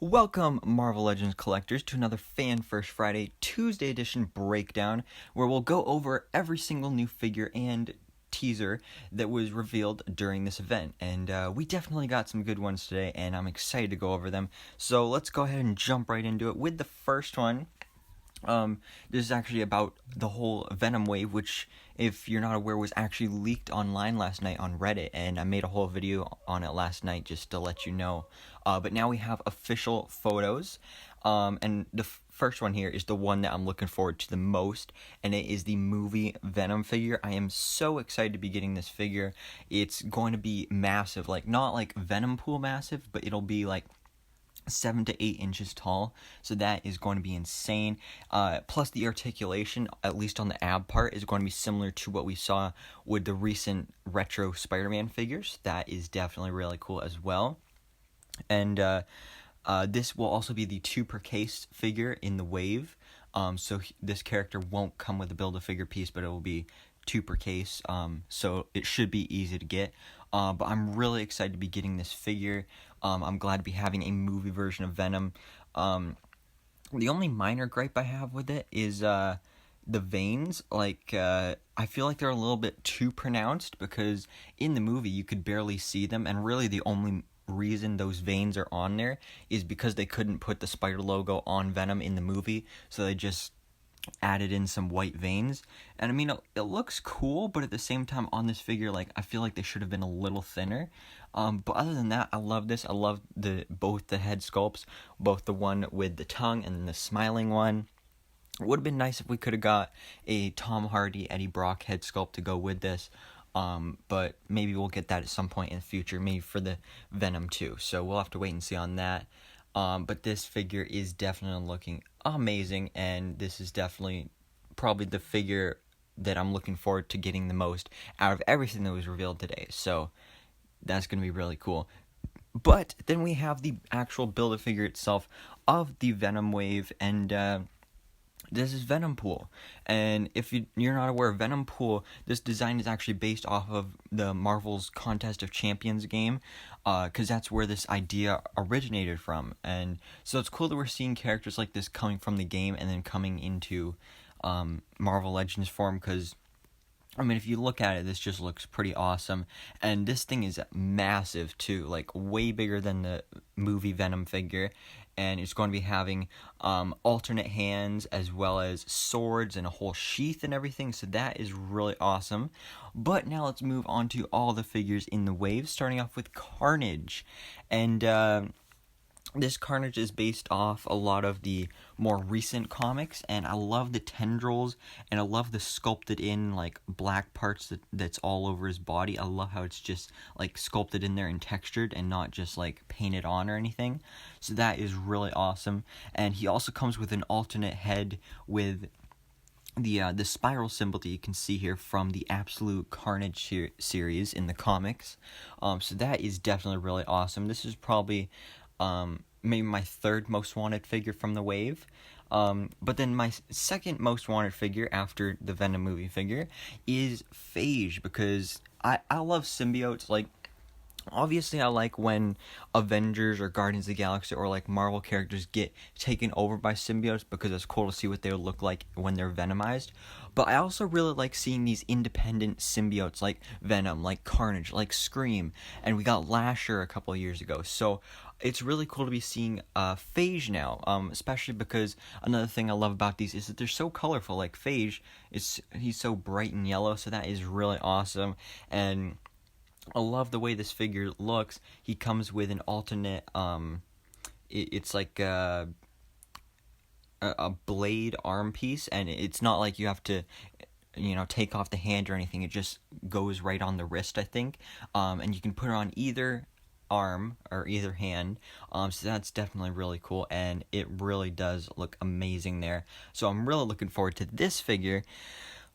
Welcome, Marvel Legends collectors, to another Fan First Friday Tuesday edition breakdown, where we'll go over every single new figure and teaser that was revealed during this event. And we definitely got some good ones today, and I'm excited to go over them. So let's go ahead and jump right into it with the first one. This is actually about the whole Venom wave, which, if you're not aware, was actually leaked online last night on Reddit, and I made a whole video on it last night just to let you know. But now we have official photos, and the first one here is the one that I'm looking forward to the most, and it is the movie Venom figure. I am so excited to be getting this figure. It's going to be massive, like not like Venompool massive, but it'll be like 7 to 8 inches tall, so that is going to be insane. Plus the articulation, at least on the ab part, is going to be similar to what we saw with the recent retro Spider-Man figures. That is definitely really cool as well. And this will also be the 2 per case figure in the wave. So this character won't come with a Build-A-Figure piece, but it will be 2 per case, so it should be easy to get. But I'm really excited to be getting this figure. I'm glad to be having a movie version of Venom. The only minor gripe I have with it is the veins. I feel like they're a little bit too pronounced, because in the movie you could barely see them, and really the only reason those veins are on there is because they couldn't put the spider logo on Venom in the movie, so they just added in some white veins. And I mean, it looks cool, but at the same time on this figure, like, I feel like they should have been a little thinner. But other than that, I love this. I love both the head sculpts, both the one with the tongue and the smiling one. It would have been nice if we could have got a Tom Hardy, Eddie Brock head sculpt to go with this. But maybe we'll get that at some point in the future, maybe for the Venom 2. So we'll have to wait and see on that. But this figure is definitely looking amazing, and this is definitely probably the figure that I'm looking forward to getting the most out of everything that was revealed today. So that's going to be really cool. But then we have the actual Build-A-Figure itself of the Venom wave, and this is Venompool. And if you're not aware of Venompool, this design is actually based off of the Marvel's Contest of Champions game, because that's where this idea originated from. And so it's cool that we're seeing characters like this coming from the game and then coming into Marvel Legends form, because I mean, if you look at it, this just looks pretty awesome. And this thing is massive too, like way bigger than the movie Venom figure. And it's going to be having alternate hands as well as swords and a whole sheath and everything. So that is really awesome. But now let's move on to all the figures in the wave, starting off with Carnage. And this Carnage is based off a lot of the more recent comics, and I love the tendrils, and I love the sculpted in, like, black parts that's all over his body. I love how it's just, like, sculpted in there and textured and not just, like, painted on or anything. So that is really awesome. And he also comes with an alternate head with the spiral symbol that you can see here from the Absolute Carnage series in the comics. So that is definitely really awesome. This is probably maybe my third most wanted figure from the wave. But then my second most wanted figure after the Venom movie figure is Phage, because I love symbiotes. Like, obviously I like when Avengers or Guardians of the Galaxy or like Marvel characters get taken over by symbiotes, because it's cool to see what they would look like when they're venomized. But I also really like seeing these independent symbiotes like Venom, like Carnage, like Scream, and we got Lasher a couple of years ago. So it's really cool to be seeing Phage now, especially because another thing I love about these is that they're so colorful. Like Phage, he's so bright and yellow, so that is really awesome. And I love the way this figure looks. He comes with an alternate, it's like a blade arm piece, and it's not like you have to, take off the hand or anything. It just goes right on the wrist, I think. And you can put it on either arm or either hand, so that's definitely really cool, and it really does look amazing there. So I'm really looking forward to this figure.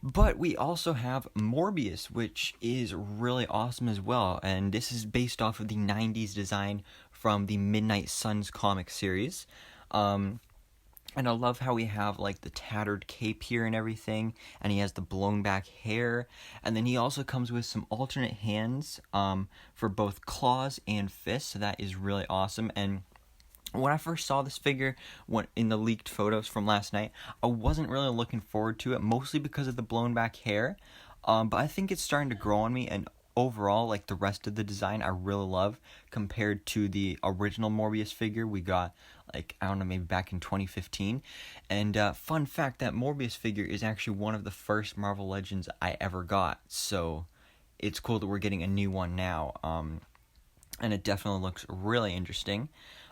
But we also have Morbius, which is really awesome as well, and this is based off of the 90s design from the Midnight Suns comic series. And I love how we have, like, the tattered cape here and everything, and he has the blown back hair, and then he also comes with some alternate hands for both claws and fists, so that is really awesome. And when I first saw this figure in the leaked photos from last night, I wasn't really looking forward to it, mostly because of the blown back hair. But I think it's starting to grow on me, and overall, like the rest of the design, I really love compared to the original Morbius figure we got, like, I don't know, maybe back in 2015. And fun fact, that Morbius figure is actually one of the first Marvel Legends I ever got, so it's cool that we're getting a new one now. And it definitely looks really interesting.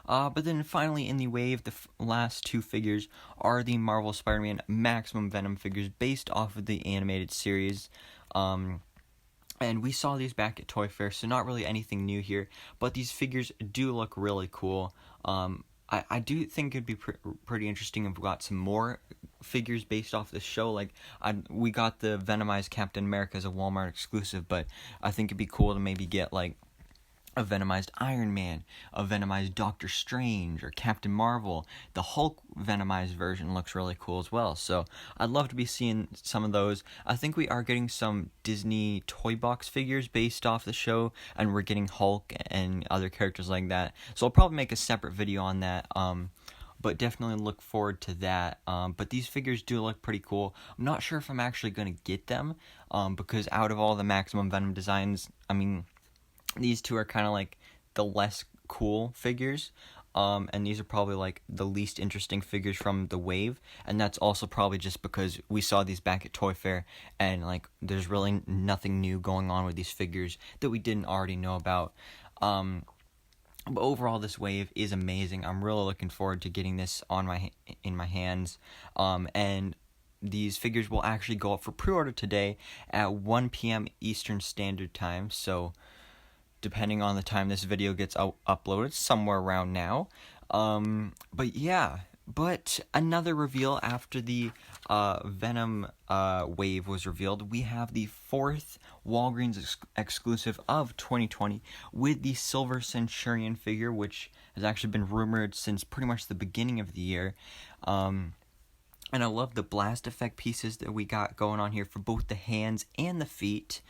But then finally in the wave, the last two figures are the Marvel Spider-Man Maximum Venom figures based off of the animated series. And we saw these back at Toy Fair, so not really anything new here. But these figures do look really cool. I do think it'd be pretty interesting if we got some more figures based off the show. Like, we got the Venomized Captain America as a Walmart exclusive, but I think it'd be cool to maybe get, like, a Venomized Iron Man, a Venomized Doctor Strange, or Captain Marvel. The Hulk Venomized version looks really cool as well, so I'd love to be seeing some of those. I think we are getting some Disney toy box figures based off the show, and we're getting Hulk and other characters like that, so I'll probably make a separate video on that, but definitely look forward to that. But these figures do look pretty cool. I'm not sure if I'm actually going to get them, because out of all the Maximum Venom designs, I mean, these two are kind of like the less cool figures, and these are probably like the least interesting figures from the wave, and that's also probably just because we saw these back at Toy Fair, and like there's really nothing new going on with these figures that we didn't already know about. But overall, this wave is amazing. I'm really looking forward to getting this in my hands, and these figures will actually go up for pre-order today at 1 p.m. Eastern Standard Time, so depending on the time this video gets uploaded, somewhere around now. But yeah, but another reveal after the Venom wave was revealed. We have the fourth Walgreens exclusive of 2020 with the Silver Centurion figure, which has actually been rumored since pretty much the beginning of the year. And I love the blast effect pieces that we got going on here for both the hands and the feet.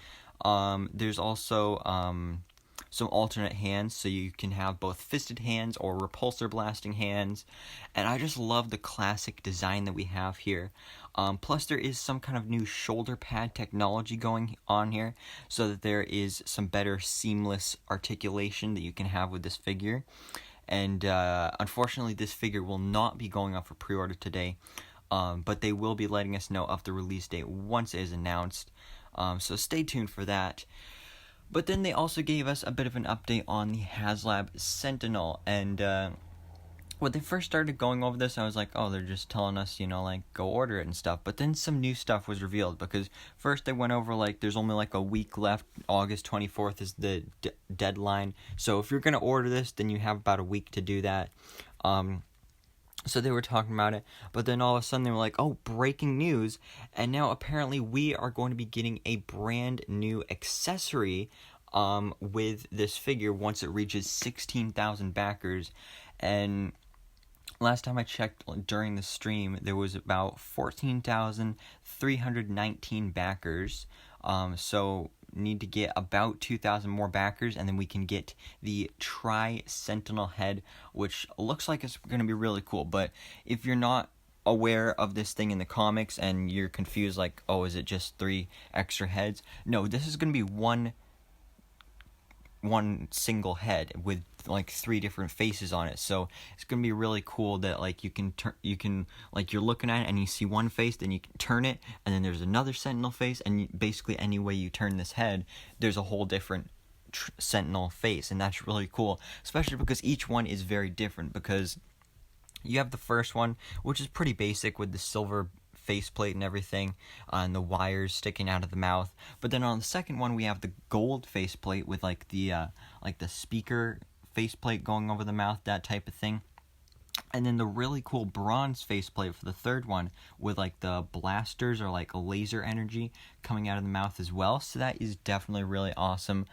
There's also some alternate hands, so you can have both fisted hands or repulsor blasting hands, and I just love the classic design that we have here. Plus there is some kind of new shoulder pad technology going on here, so that there is some better seamless articulation that you can have with this figure. And unfortunately this figure will not be going up for pre-order today, but they will be letting us know of the release date once it is announced, so stay tuned for that. But then they also gave us a bit of an update on the HasLab Sentinel, and when they first started going over this, I was like, oh, they're just telling us, you know, like, go order it and stuff. But then some new stuff was revealed, because first they went over, like, there's only, like, a week left. August 24th is the deadline. So if you're going to order this, then you have about a week to do that. So they were talking about it, but then all of a sudden they were like, oh, breaking news, and now apparently we are going to be getting a brand new accessory with this figure once it reaches 16,000 backers. And last time I checked during the stream, there was about 14,319 backers, so need to get about 2,000 more backers, and then we can get the Sentinel head, which looks like it's going to be really cool. But if you're not aware of this thing in the comics and you're confused, like, oh, is it just 3 extra heads? No, this is going to be one single head with like 3 different faces on it. So it's gonna be really cool that like you can like you're looking at it and you see one face, then you can turn it, and then there's another Sentinel face, and basically any way you turn this head, there's a whole different Sentinel face, and that's really cool, especially because each one is very different. Because you have the first one, which is pretty basic with the silver faceplate and everything, and the wires sticking out of the mouth. But then on the second one, we have the gold faceplate with like the speaker faceplate going over the mouth, that type of thing. And then the really cool bronze faceplate for the third one with like the blasters or like laser energy coming out of the mouth as well. So that is definitely really awesome.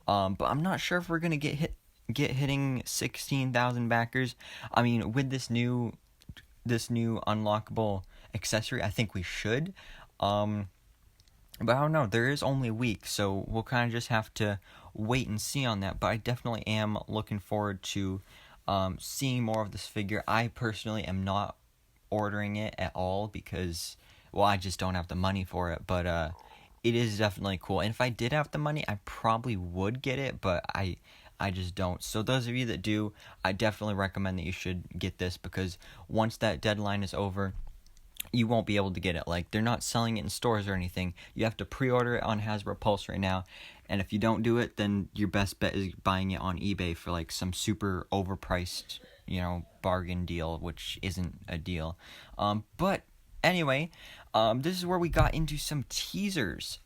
But I'm not sure if we're gonna get hitting 16,000 backers. I mean, with this new unlockable accessory, I think we should. But I don't know, there is only a week, so we'll kind of just have to wait and see on that. But I definitely am looking forward to seeing more of this figure. I personally am not ordering it at all because, well, I just don't have the money for it, but it is definitely cool. And if I did have the money, I probably would get it, but I just don't. So those of you that do, I definitely recommend that you should get this, because once that deadline is over, you won't be able to get it. Like, they're not selling it in stores or anything. You have to pre-order it on Hasbro Pulse right now, and if you don't do it, then your best bet is buying it on eBay for like some super overpriced, bargain deal, which isn't a deal. But anyway, this is where we got into some teasers.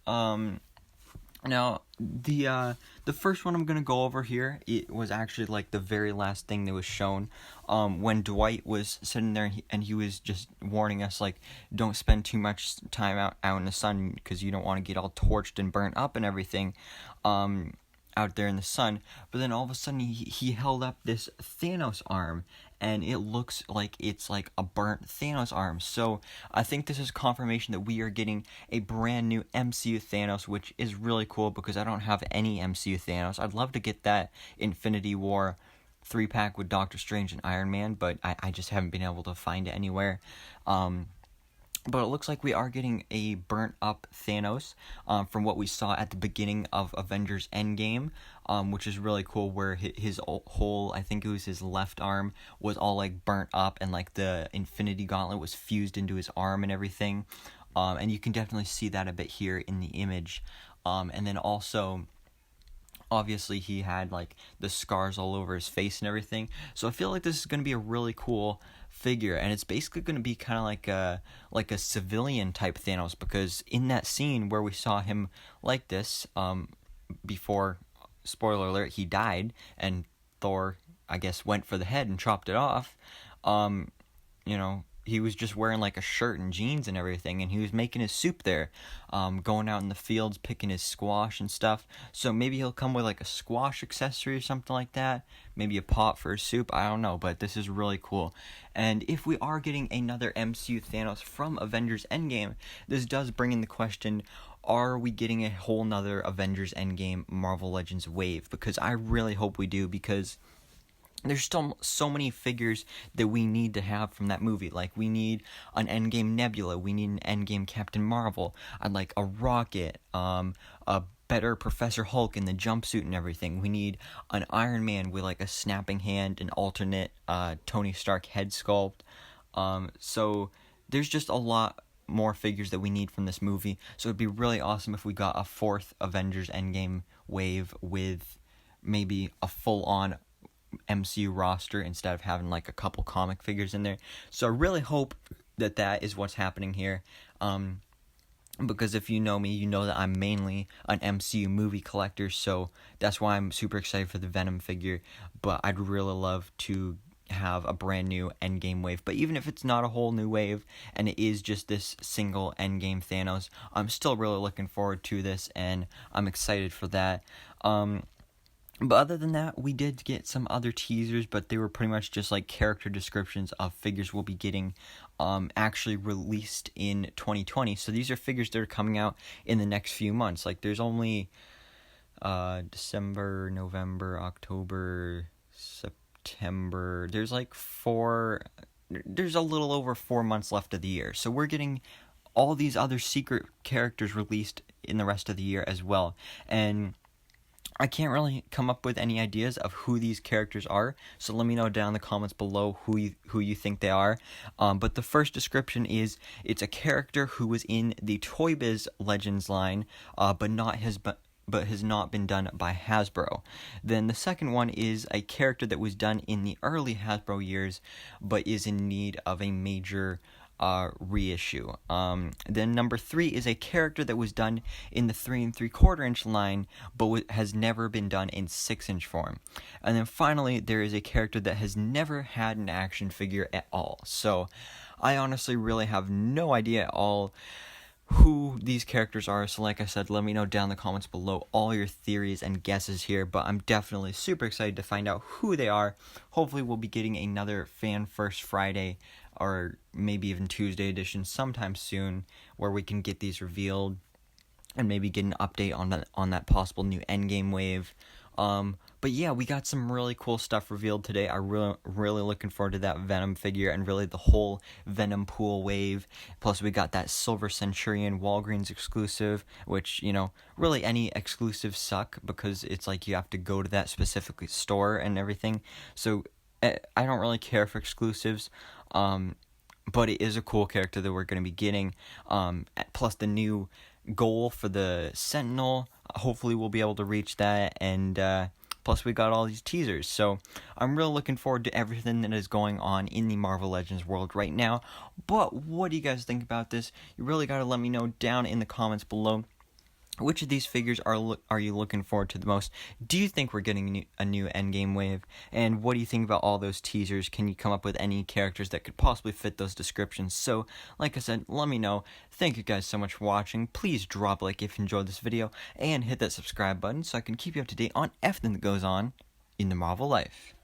Now, the first one I'm gonna go over here, it was actually like the very last thing that was shown, when Dwight was sitting there and he was just warning us, like, don't spend too much time out in the sun because you don't want to get all torched and burnt up and everything, out there in the sun. But then all of a sudden he held up this Thanos arm, and it looks like it's like a burnt Thanos arm. So I think this is confirmation that we are getting a brand new MCU Thanos, which is really cool because I don't have any MCU Thanos. I'd love to get that Infinity War 3-pack with Doctor Strange and Iron Man, but I just haven't been able to find it anywhere. But it looks like we are getting a burnt up Thanos, from what we saw at the beginning of Avengers Endgame, which is really cool, where his whole, I think it was his left arm, was all like burnt up, and like the Infinity Gauntlet was fused into his arm and everything. And you can definitely see that a bit here in the image. And then also, obviously he had like the scars all over his face and everything. So I feel like this is going to be a really cool figure, and it's basically going to be kind of like a civilian type Thanos, because in that scene where we saw him like this, before, spoiler alert, he died and Thor, I guess, went for the head and chopped it off. He was just wearing like a shirt and jeans and everything, and he was making his soup there, going out in the fields picking his squash and stuff. So maybe he'll come with like a squash accessory or something like that, maybe a pot for his soup, I don't know, but this is really cool. And if we are getting another MCU Thanos from Avengers Endgame, this does bring in the question, are we getting a whole nother Avengers Endgame Marvel Legends wave? Because I really hope we do, because there's still so many figures that we need to have from that movie. Like, we need an Endgame Nebula, we need an Endgame Captain Marvel, I'd like a Rocket, a better Professor Hulk in the jumpsuit and everything. We need an Iron Man with like a snapping hand, an alternate Tony Stark head sculpt. So there's just a lot more figures that we need from this movie. So it'd be really awesome if we got a fourth Avengers Endgame wave with maybe a full-on MCU roster instead of having like a couple comic figures in there. So I really hope that is what's happening here, because if you know me, you know that I'm mainly an MCU movie collector, so that's why I'm super excited for the Venom figure. But I'd really love to have a brand new Endgame wave. But even if it's not a whole new wave and it is just this single Endgame Thanos, I'm still really looking forward to this, and I'm excited for that. But other than that, we did get some other teasers, but they were pretty much just like character descriptions of figures we'll be getting actually released in 2020. So these are figures that are coming out in the next few months. Like, there's only December, November, October, September. There's like there's a little over 4 months left of the year. So we're getting all these other secret characters released in the rest of the year as well. And I can't really come up with any ideas of who these characters are, so let me know down in the comments below who you think they are. But the first description is, it's a character who was in the Toy Biz Legends line, but has not been done by Hasbro. Then the second one is a character that was done in the early Hasbro years, but is in need of a major reissue. Then number 3 is a character that was done in the 3 3/4 inch line, but has never been done in 6-inch form. And then finally, there is a character that has never had an action figure at all. So I honestly really have no idea at all who these characters are. So like I said, let me know down in the comments below all your theories and guesses here, but I'm definitely super excited to find out who they are. Hopefully we'll be getting another Fan First Friday, or maybe even Tuesday edition sometime soon, where we can get these revealed and maybe get an update on that possible new Endgame wave. But yeah, we got some really cool stuff revealed today. I'm really looking forward to that Venom figure and really the whole Venompool wave. Plus, we got that Silver Centurion Walgreens exclusive, which, you know, really any exclusives suck because it's like you have to go to that specific store and everything. So I don't really care for exclusives. But it is a cool character that we're going to be getting. Plus the new goal for the Sentinel. Hopefully we'll be able to reach that. And plus we got all these teasers. So I'm really looking forward to everything that is going on in the Marvel Legends world right now. But what do you guys think about this? You really got to let me know down in the comments below. Which of these figures are you looking forward to the most? Do you think we're getting a new Endgame wave? And what do you think about all those teasers? Can you come up with any characters that could possibly fit those descriptions? So, like I said, let me know. Thank you guys so much for watching. Please drop a like if you enjoyed this video, and hit that subscribe button so I can keep you up to date on everything that goes on in the Marvel life.